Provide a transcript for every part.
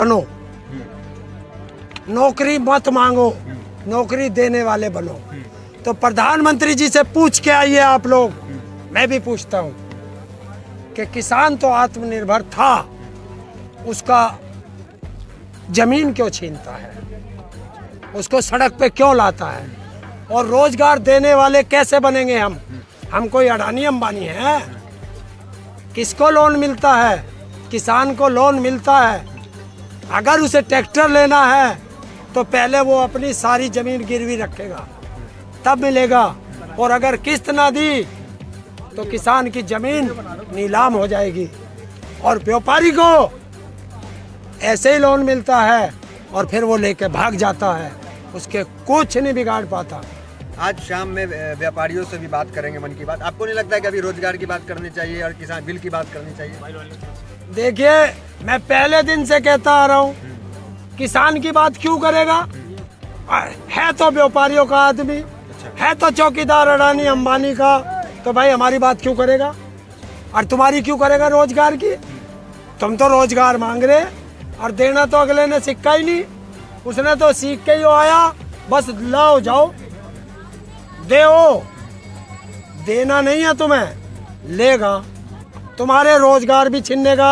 बनो, नौकरी मत मांगो, नौकरी देने वाले बनो। तो प्रधानमंत्री जी से पूछ के आइए आप लोग, मैं भी पूछता हूँ कि किसान तो आत्मनिर्भर था, उसका जमीन क्यों छीनता है, उसको सड़क पे क्यों लाता है, और रोजगार देने वाले कैसे बनेंगे हम कोई अडानी अंबानी हैं? किसको लोन मिलता है? किसान को लोन मिलता है। अगर उसे ट्रैक्टर लेना है तो पहले वो अपनी सारी जमीन गिरवी रखेगा, तब मिलेगा। और अगर किस्त ना दी तो किसान की जमीन नीलाम हो जाएगी। और व्यापारी को ऐसे ही लोन मिलता है और फिर वो लेके भाग जाता है, उसके कुछ नहीं बिगाड़ पाता। आज शाम में व्यापारियों से भी बात करेंगे मन की बात। आपको नहीं लगता है कि अभी रोजगार की बात करनी चाहिए और किसान बिल की बात करनी चाहिए? देखिए, मैं पहले दिन से कहता आ रहा हूँ, किसान की बात क्यों करेगा? है तो व्यापारियों का आदमी, है तो चौकीदार अडानी अंबानी का, तो भाई हमारी बात क्यों करेगा? और तुम्हारी क्यों करेगा रोजगार की? तुम तो रोजगार मांग रहे, और देना तो अगले ने सिक्का ही नहीं, उसने तो सीख के ही आया, बस लाओ जाओ देओ। देना नहीं है तुम्हें, लेगा, तुम्हारे रोजगार भी छीनेगा,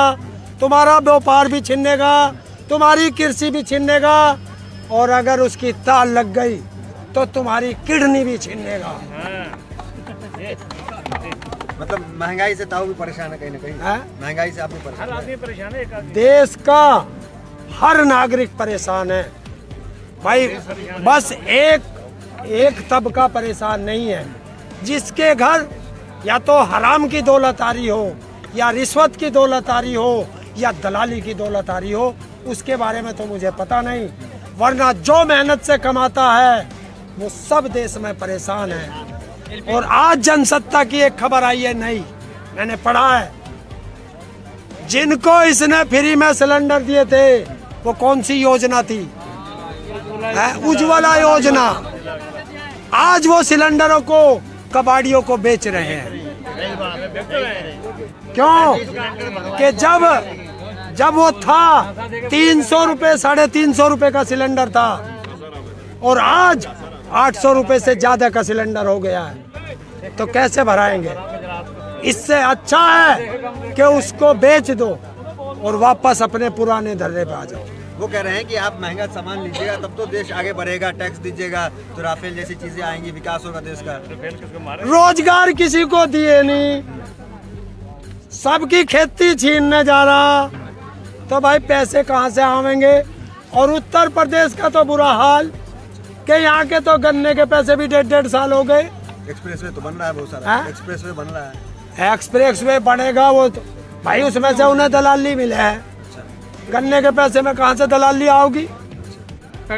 तुम्हारा व्यापार भी छीनेगा, तुम्हारी कृषि भी छीनेगा, और अगर उसकी ताल लग गई तो तुम्हारी किडनी भी छीनेगा। मतलब महंगाई से ताऊ भी परेशान है कहीं ना कहीं? महंगाई से आप भी परेशान? हर आदमी परेशान है। देश का हर नागरिक परेशान है भाई। बस एक तबका परेशान नहीं है, जिसके घर या तो हराम की दौलत आ रही हो, या रिश्वत की दौलत आ रही हो, या दलाली की दौलत आ रही हो, उसके बारे में तो मुझे पता नहीं। वरना जो मेहनत से कमाता है वो सब देश में परेशान है। और आज जनसत्ता की एक खबर आई है नई, मैंने पढ़ा है, जिनको इसने फ्री में सिलेंडर दिए थे वो कौन सी योजना थी? उज्ज्वला योजना। आज वो सिलेंडरों को कबाड़ियों को बेच रहे हैं। क्यों? कि जब वो था 300 रुपए, 350 रुपए का सिलेंडर था, और आज 800 रुपए से ज्यादा का सिलेंडर हो गया है, तो कैसे भराएंगे? इससे अच्छा है कि उसको बेच दो और वापस अपने पुराने धर्रे पे आ जाओ। वो कह रहे हैं कि आप महंगा सामान लीजिएगा तब तो देश आगे बढ़ेगा, टैक्स दीजिएगा तो राफेल जैसी चीजें आएंगी, विकास होगा देश का। रोजगार किसी को दिए नहीं, सबकी खेती छीनने जा रहा, तो भाई पैसे कहाँ से आवेंगे? और उत्तर प्रदेश का तो बुरा हाल कि यहाँ के तो गन्ने के पैसे भी 1.5 साल हो गए। एक्सप्रेसवे तो बन रहा है, बहुत सारा एक्सप्रेसवे बन रहा है। एक्सप्रेसवे बनेगा वो तो भाई, उसमें से उन्हें दलाली मिले है। गन्ने के पैसे में कहाँ से दलाली आओगी?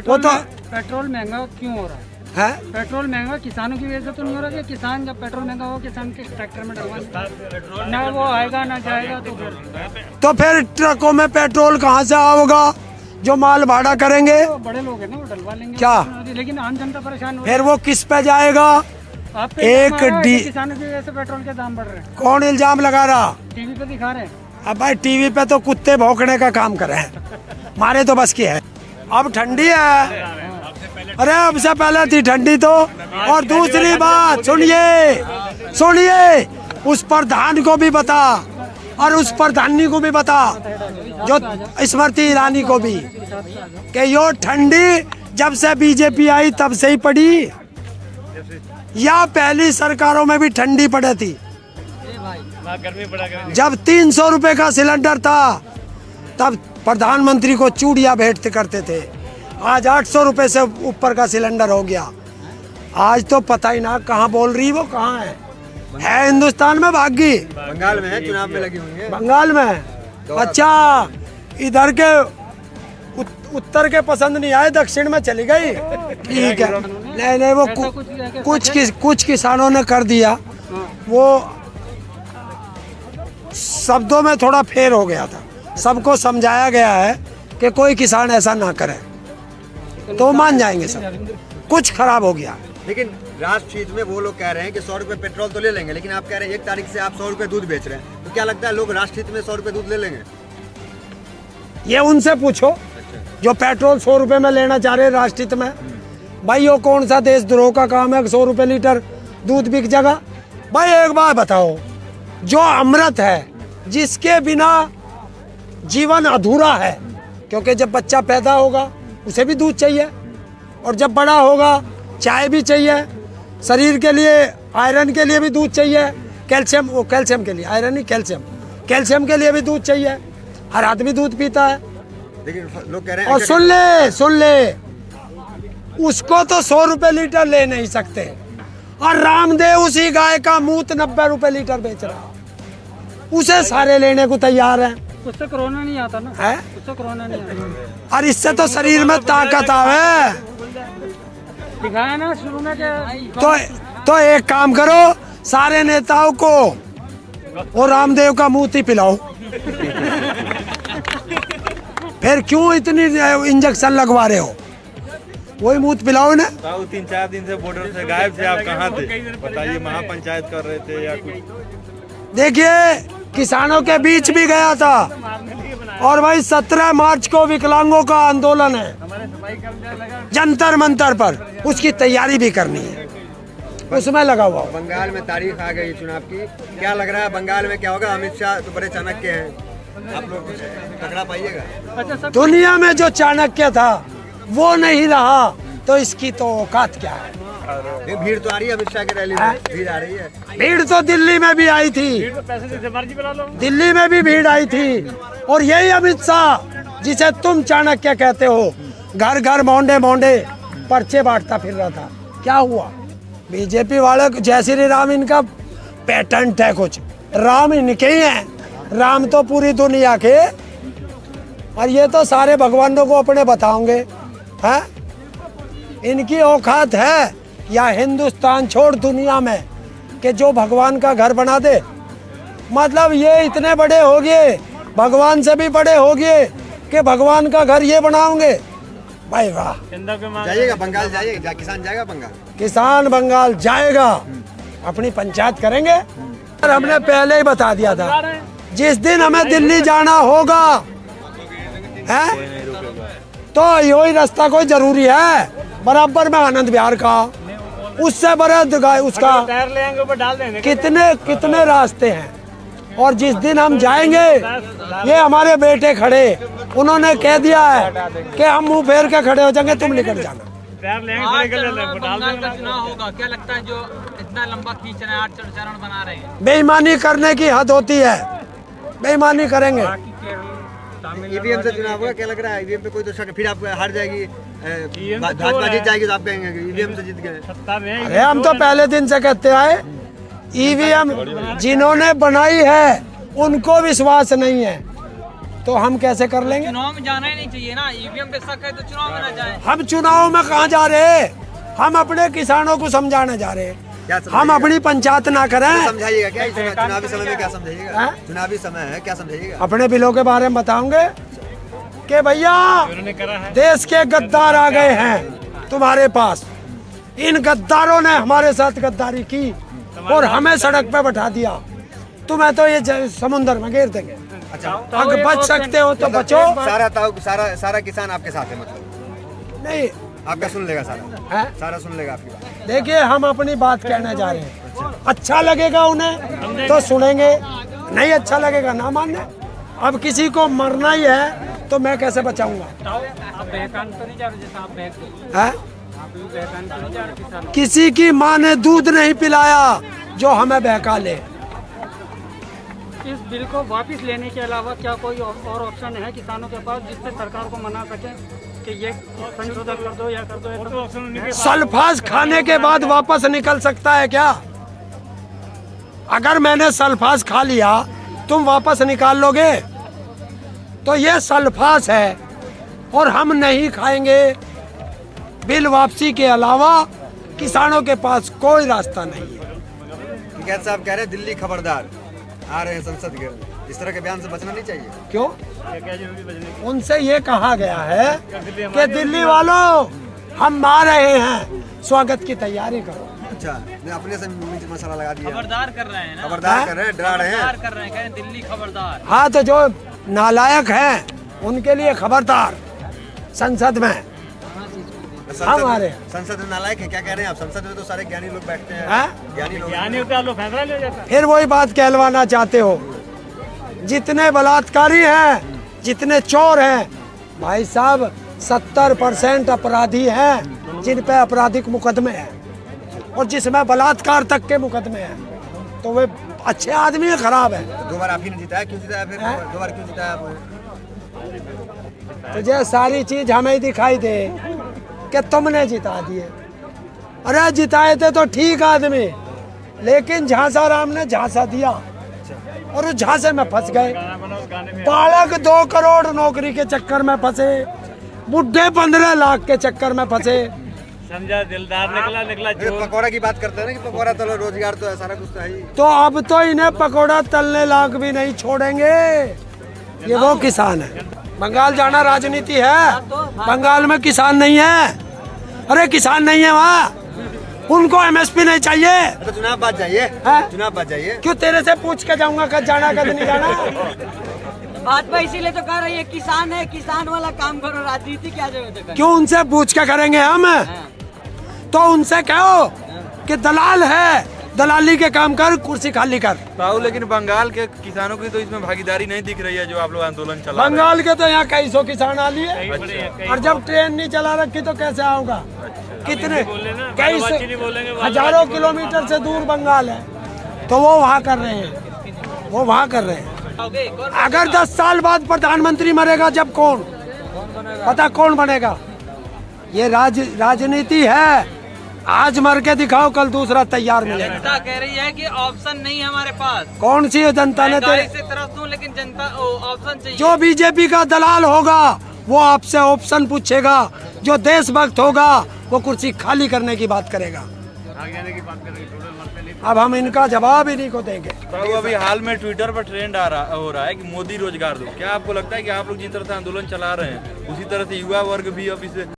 वो तो पेट्रोल महंगा क्यों हो रहा है? पेट्रोल महंगा किसानों की वजह से तो नहीं हो रहा कि किसान जब पेट्रोल महंगा हो, किसान के ट्रैक्टर में डलवा ना वो आएगा ना जाएगा, तो फिर ट्रकों में पेट्रोल कहाँ से आओगा जो माल भाड़ा करेंगे? तो बड़े लोग हैं ना, वो डलवा लेंगे क्या? लेकिन आम जनता परेशान हो। फिर वो किस पे जाएगा? एक किसानों की वजह से पेट्रोल के दाम बढ़ रहे हैं। कौन इल्जाम लगा रहा? टीवी पे दिखा रहे हैं। अब भाई टीवी पे तो कुत्ते भौंकने का काम कर रहे हैं, मारे तो बस की है। अब ठंडी है, अरे अब से पहले थी ठंडी तो। और दूसरी बात सुनिए, उस प्रधान को भी बता और उस प्रधानी को भी बता, जो स्मृति ईरानी को भी, कि यो ठंडी जब से बीजेपी आई तब से ही पड़ी, या पहली सरकारों में भी ठंडी पड़ी थी? जब 300 रुपए का सिलेंडर था तब प्रधानमंत्री को चूड़ियां भेंट करते थे, आज 800 रुपए से ऊपर का सिलेंडर हो गया। आज तो पता ही ना कहाँ बोल रही, वो कहाँ है हिंदुस्तान में भागी? बंगाल में है, चुनाव में लगी हुई है। बंगाल में? अच्छा, इधर के उत्तर के पसंद नहीं आए, दक्षिण में चली गई। ठीक है, नहीं वो कुछ किसानों ने कर दिया, वो शब्दों में थोड़ा फेर हो गया था। सबको समझाया गया है कि कोई किसान ऐसा ना करे, तो मान जाएंगे सब। कुछ खराब हो गया। लेकिन राष्ट्र हित में वो लोग कह रहे हैं कि 100 रुपए पेट्रोल तो ले लेंगे, लेकिन आप कह रहे हैं 1 तारीख से आप 100 रुपए दूध बेच रहे हैं, तो क्या लगता है लोग राष्ट्र हित में 100 रुपए दूध ले लेंगे? ये उनसे पूछो जो पेट्रोल 100 रुपए में लेना चाह रहे हैं राष्ट्रहित में। भाई वो कौन सा देशद्रोह का काम है 100 रुपए लीटर दूध बिक जाएगा? भाई एक बात बताओ, जो अमृत है जिसके बिना जीवन अधूरा है, क्योंकि जब बच्चा पैदा होगा उसे भी दूध चाहिए, और जब बड़ा होगा चाय भी चाहिए, शरीर के लिए आयरन के लिए भी दूध चाहिए, कैल्शियम के लिए, आयरन नहीं कैल्शियम के लिए भी दूध चाहिए। हर आदमी दूध पीता है। लेकिन लोग कह रहे हैं और सुन ले उसको तो 100 रुपए लीटर ले नहीं सकते, और रामदेव उसी गाय का मूत 90 रुपए लीटर बेच रहा है, उसे सारे लेने को तैयार हैं। उससे कोरोना नहीं आता ना है? उससे कोरोना नहीं आता। और इससे तो शरीर में ताकत आवे। दिखाया ना शुरू में तो एक काम करो, सारे नेताओं को वो रामदेव का मूत ही पिलाओ। फिर क्यों इतनी इंजेक्शन लगवा रहे हो? वही मूत पिलाओ ना। 3-4 दिन से बॉर्डर से गायब थे, आप कहाँ थे बताइए? महापंचायत कर रहे थे या कुछ? देखिए किसानों के बीच भी गया था, और भाई 17 मार्च को विकलांगों का आंदोलन है जंतर मंतर पर, उसकी तैयारी भी करनी है, उसमें लगा हुआ। बंगाल में तारीख आ गई चुनाव की, क्या लग रहा है बंगाल में क्या होगा? अमित शाह तो बड़े चाणक्य हैं, आप लोग कुछ पकड़ा पाइएगा? दुनिया में जो चाणक्य था वो नहीं रहा, तो इसकी तो औकात क्या है? भीड़ तो आ रही है अमित शाह की रैली में, भीड़ आ रही है। भीड़ तो दिल्ली में भी आई थी, दिल्ली में भी भीड़ आई थी, और यही अमित शाह जिसे तुम चाणक्य कहते हो, घर घर मोंडे पर्चे बांटता फिर रहा था। क्या हुआ? बीजेपी वाले जय श्री राम इनका पेटेंट है, कुछ राम इनके ही हैं, राम तो पूरी दुनिया के, और ये तो सारे भगवानों को अपने बताओगे हैं? इनकी औकात है या हिंदुस्तान छोड़ दुनिया में कि जो भगवान का घर बना दे? मतलब ये इतने बड़े हो गए, भगवान से भी बड़े हो गए कि भगवान का घर ये बनाओगे? भाई वाह। जाइएगा बंगाल, जाइएगा, किसान जाएगा बंगाल? किसान बंगाल जाएगा, अपनी पंचायत करेंगे। और हमने पहले ही बता दिया था, जिस दिन हमें दिल्ली जाना होगा है तो यही रास्ता कोई जरूरी है, बराबर में आनंद विहार का, उससे बड़ा उसका कितने रास्ते हैं। और जिस दिन हम जाएंगे, ये हमारे बेटे खड़े, उन्होंने कह दिया है कि हम मुंह फेर के खड़े हो जाएंगे, तुम निकल जाना। बंगाल का चुनाव होगा, क्या लगता है जो इतना लंबा खींच रहे हैं, 8 चरण बना रहे हैं? बेईमानी करने की हद होती है, बेईमानी करेंगे। ईवीएम से चुनाव होगा, क्या लग रहा है? ईवीएम पे कोई तो शक, फिर आप हार जाएगी, भाजपा जीत जाएगी तो आप कहेंगे ईवीएम से जीत गए। अरे हम तो पहले दिन से कहते आए, ईवीएम जिन्होंने बनाई है उनको विश्वास नहीं है, तो हम कैसे कर लेंगे? चुनाव में जाना ही नहीं चाहिए ना, ईवीएम पे शक है तो चुनाव में ना जाए। हम चुनाव में कहाँ जा रहे? हम अपने किसानों को समझाने जा रहे हैं, हम अपनी पंचायत ना करें। समझाइएगा क्या चुनावी समय में, क्या समझाइएगा? चुनावी समय है, क्या समझाइएगा? अपने बिलों के बारे में बताओगे कि भैया देश के गद्दार आ गए हैं तुम्हारे पास, इन गद्दारों ने हमारे साथ गद्दारी की और हमें सड़क पे बैठा दिया, तुम्हें तो ये समुद्र में गिर देंगे। अच्छा, अगर बच सकते हो तो बचो। सारा किसान आपके साथ है, मतलब नहीं आपका सुन लेगा, है? सारा सुन लेगा आपकी बात। देखिए हम अपनी बात कहने जा रहे हैं, अच्छा लगेगा उन्हें तो सुनेंगे, नहीं अच्छा लगेगा ना मानने। अब किसी को मरना ही है तो मैं कैसे बचाऊंगा? किसी की माँ ने दूध नहीं पिलाया जो हमें बहका ले। इस बिल को वापस लेने के अलावा क्या कोई और ऑप्शन है किसानों के पास जिससे सरकार को मना सके कि ये संशोधन कर दो या कर दो? सल्फास खाने के बाद वापस निकल सकता है क्या? अगर मैंने सल्फास खा लिया तुम वापस निकाल लोगे? तो ये सल्फास है और हम नहीं खाएंगे। बिल वापसी के अलावा किसानों के पास कोई रास्ता नहीं है। कैद साहब कह रहे हैं दिल्ली खबरदार, आ रहे हैं संसद के, इस तरह के बयान से बचना नहीं चाहिए? क्यों? उनसे ये कहा गया है कि दिल्ली वालों हम आ रहे हैं, स्वागत की तैयारी करो। अच्छा, अपने से मसाला लगा दिया, खबरदार कर रहे हैं ना, खबरदार कर रहे हैं, डरा रहे हैं, कर रहे हैं, कह रहे हैं दिल्ली खबरदार। हाँ तो जो नालायक हैं उनके लिए खबरदार संसद में हमारे संसद में नालायक है, क्या कह रहे हैं आप? संसद में तो सारे ज्ञानी लोग बैठते हैं, हैं? ज्ञानी लोग। फैसला ले जाता है। फिर वही बात कहलवाना चाहते हो, जितने बलात्कारी हैं, जितने चोर हैं, भाई साहब 70% अपराधी हैं जिन पे आपराधिक मुकदमे हैं, और जिसमें बलात्कार तक के मुकदमे हैं, तो वे अच्छे आदमी है, खराब है। दो बार आप ही ने जिताया, क्यों जिताया फिर? दो बार क्यों जिताया आपने? तुझे सारी चीज हमें दिखाई दे कि तुमने जिता दिए। अरे जिताए थे तो ठीक आदमी, लेकिन झांसा राम ने झांसा दिया और उस झांसे में फंस गए। बालक 2 करोड़ नौकरी के चक्कर में फंसे, बुढ़े 15 लाख के चक्कर में फंसे। समझा, दिलदार निकला ये पकौड़ा की बात करते हैं ना कि पकौड़ा तलो, रोजगार तो है, सारा कुछ तो है ही। तो अब तो इन्हें पकौड़ा तलने लायक भी नहीं छोड़ेंगे। ये वो किसान है। बंगाल जाना राजनीति है, बंगाल में किसान नहीं है। अरे किसान नहीं है वहाँ, उनको एमएसपी नहीं चाहिए। तो चुनाव बाद जाइए, हैं? चुनाव बाद जाइए। क्यों तेरे से पूछ के जाऊंगा कद जाना कद नहीं जाना? भाजपा इसीलिए तो कर रही है, किसान है, किसान वाला काम करो, राजनीति क्या जरूरत है? क्यों उनसे पूछ के करेंगे हम? तो उनसे कहो कि दलाल है, दलाली के काम कर, कुर्सी खाली कर। राहुल, लेकिन बंगाल के किसानों की तो इसमें भागीदारी नहीं दिख रही है, जो आप लोग आंदोलन चला रहे हैं। बंगाल के तो यहाँ कई सौ किसान आ लिए, और जब ट्रेन नहीं चला रखी तो कैसे आओगा? कितने कई हजारों किलोमीटर से दूर बंगाल है, तो वो वहाँ कर रहे हैं, वो वहाँ कर रहे हैं। अगर 10 साल बाद प्रधानमंत्री मरेगा, जब कौन पता कौन बनेगा? ये राजनीति है। आज मर के दिखाओ, कल दूसरा तैयार मिलेगा। जनता कह रही है कि ऑप्शन नहीं है हमारे पास। कौन सी है जनता ने? महंगाई से तरफ दूं, लेकिन जनता ऑप्शन चाहिए। जो बीजेपी का दलाल होगा वो आपसे ऑप्शन पूछेगा, जो देशभक्त होगा वो कुर्सी खाली करने की बात करेगा। अब हम इनका जवाब ही नहीं को देंगे। तो अभी हाल में ट्विटर पर ट्रेंड हो रहा है कि मोदी रोजगार दो। क्या आपको लगता है कि आप लोग जिस तरह से आंदोलन चला रहे हैं, उसी तरह से युवा वर्ग भी अब इसे